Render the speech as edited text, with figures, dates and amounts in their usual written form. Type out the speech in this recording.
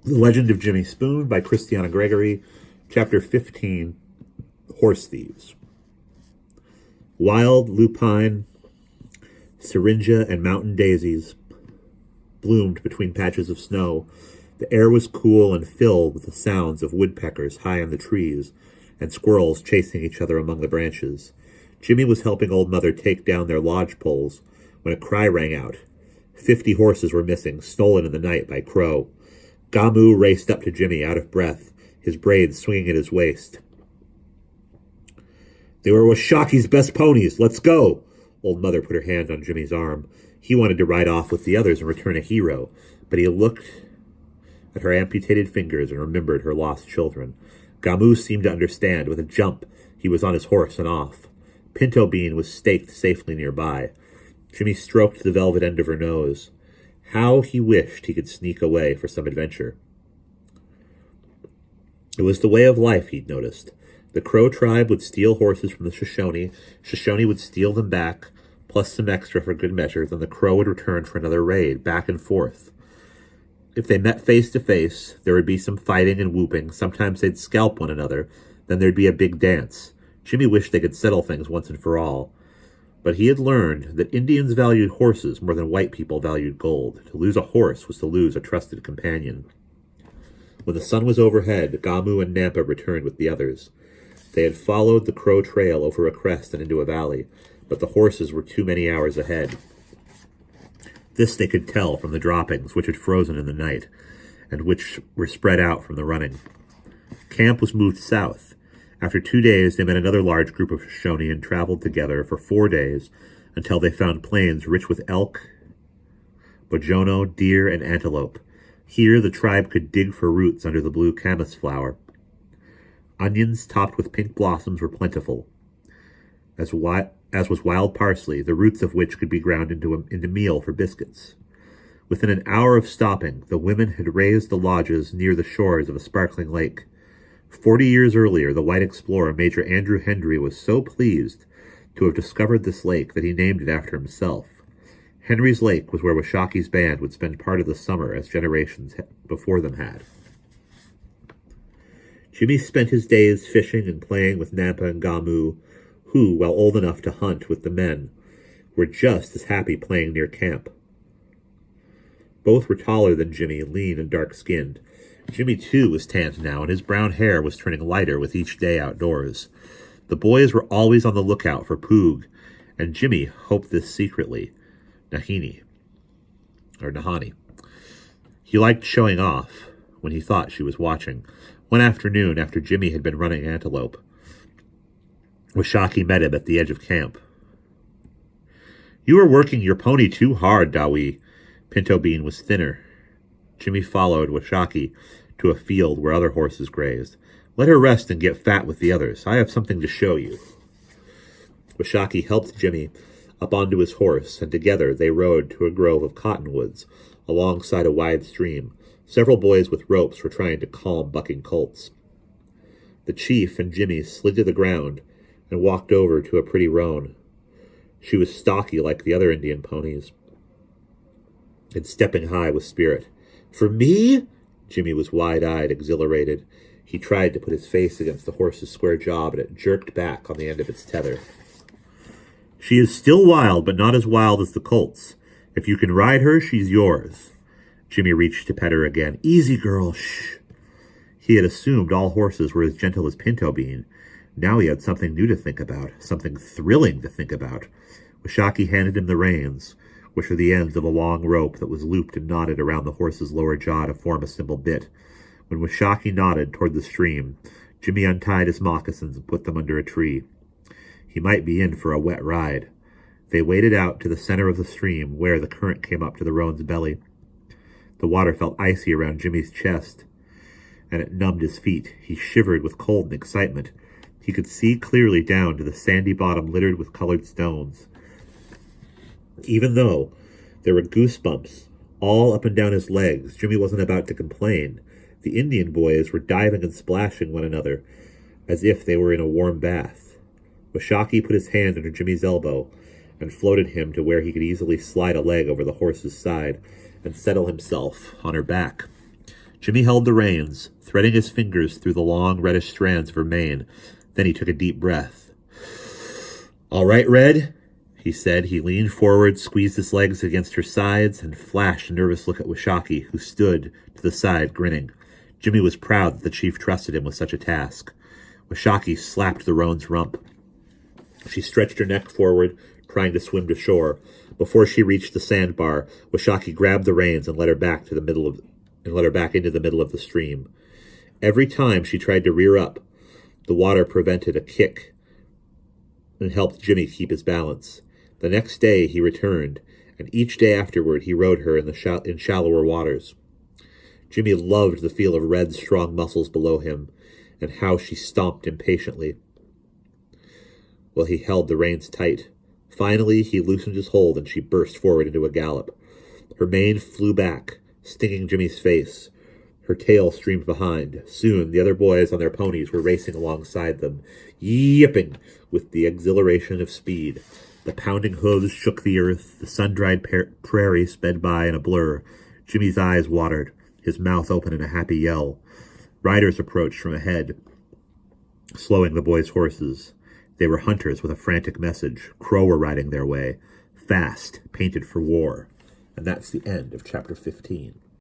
The Legend of Jimmy Spoon by Kristiana Gregory, Chapter 15, Horse Thieves. Wild lupine, syringa, and mountain daisies bloomed between patches of snow. The air was cool and filled with the sounds of woodpeckers high in the trees and squirrels chasing each other among the branches. Jimmy was helping Old Mother take down their lodge poles when a cry rang out. 50 horses were missing, stolen in the night by Crow. Gamu raced up to Jimmy, out of breath, his braids swinging at his waist. "They were Washaki's best ponies. Let's go!" Old Mother put her hand on Jimmy's arm. He wanted to ride off with the others and return a hero, but he looked at her amputated fingers and remembered her lost children. Gamu seemed to understand. With a jump, he was on his horse and off. Pinto Bean was staked safely nearby. Jimmy stroked the velvet end of her nose. How he wished he could sneak away for some adventure. It was the way of life, he'd noticed. The Crow tribe would steal horses from the Shoshone would steal them back, plus some extra for good measure, then the Crow would return for another raid, back and forth. If they met face to face, there would be some fighting and whooping, sometimes they'd scalp one another, then there'd be a big dance. Jimmy wished they could settle things once and for all. But he had learned that Indians valued horses more than white people valued gold. To lose a horse was to lose a trusted companion. When the sun was overhead, Gamu and Nampa returned with the others. They had followed the Crow trail over a crest and into a valley, but the horses were too many hours ahead. This they could tell from the droppings, which had frozen in the night, and which were spread out from the running. Camp was moved south. After 2 days, they met another large group of Shoshone and traveled together for 4 days until they found plains rich with elk, bojono, deer, and antelope. Here, the tribe could dig for roots under the blue camas flower. Onions topped with pink blossoms were plentiful, as was wild parsley, the roots of which could be ground into meal for biscuits. Within an hour of stopping, the women had raised the lodges near the shores of a sparkling lake. 40 years earlier, the white explorer Major Andrew Hendry was so pleased to have discovered this lake that he named it after himself. Henry's Lake was where Washaki's band would spend part of the summer, as generations before them had. Jimmy spent his days fishing and playing with Nampa and Gamu, who, while old enough to hunt with the men, were just as happy playing near camp. Both were taller than Jimmy, lean and dark-skinned. Jimmy, too, was tanned now, and his brown hair was turning lighter with each day outdoors. The boys were always on the lookout for Poog, and Jimmy hoped this secretly. Nahani. He liked showing off when he thought she was watching. One afternoon, after Jimmy had been running antelope, Washaki met him at the edge of camp. "You are working your pony too hard, Dawi." Pinto Bean was thinner. Jimmy followed Washaki to a field where other horses grazed. "Let her rest and get fat with the others. I have something to show you." Washaki helped Jimmy up onto his horse, and together they rode to a grove of cottonwoods alongside a wide stream. Several boys with ropes were trying to calm bucking colts. The chief and Jimmy slid to the ground and walked over to a pretty roan. She was stocky like the other Indian ponies and stepping high with spirit. "For me?" Jimmy was wide-eyed, exhilarated. He tried to put his face against the horse's square jaw, but it jerked back on the end of its tether. "She is still wild, but not as wild as the colts. If you can ride her, she's yours." Jimmy reached to pet her again. "Easy, girl, shh." He had assumed all horses were as gentle as Pinto Bean. Now he had something new to think about, something thrilling to think about. Washaki handed him the reins, which were the ends of a long rope that was looped and knotted around the horse's lower jaw to form a simple bit. When Washaki nodded toward the stream, Jimmy untied his moccasins and put them under a tree. He might be in for a wet ride. They waded out to the center of the stream, where the current came up to the roan's belly. The water felt icy around Jimmy's chest, and it numbed his feet. He shivered with cold and excitement. He could see clearly down to the sandy bottom littered with colored stones. Even though there were goosebumps all up and down his legs, Jimmy wasn't about to complain. The Indian boys were diving and splashing one another as if they were in a warm bath. Washaki put his hand under Jimmy's elbow and floated him to where he could easily slide a leg over the horse's side and settle himself on her back. Jimmy held the reins, threading his fingers through the long, reddish strands of her mane. Then he took a deep breath. "All right, Red," he said. He leaned forward, squeezed his legs against her sides, and flashed a nervous look at Washakie, who stood to the side, grinning. Jimmy was proud that the chief trusted him with such a task. Washakie slapped the roan's rump. She stretched her neck forward, trying to swim to shore. Before she reached the sandbar, Washakie grabbed the reins and led her back into the middle of the stream. Every time she tried to rear up, the water prevented a kick and helped Jimmy keep his balance. The next day he returned, and each day afterward he rode her in shallower waters. Jimmy loved the feel of Red's strong muscles below him, and how she stomped impatiently while he held the reins tight. Finally, he loosened his hold, and she burst forward into a gallop. Her mane flew back, stinging Jimmy's face. Her tail streamed behind. Soon, the other boys on their ponies were racing alongside them, yipping with the exhilaration of speed. The pounding hooves shook the earth. The sun-dried prairie sped by in a blur. Jimmy's eyes watered, his mouth open in a happy yell. Riders approached from ahead, slowing the boys' horses. They were hunters with a frantic message. Crow were riding their way, fast, painted for war. And that's the end of chapter 15.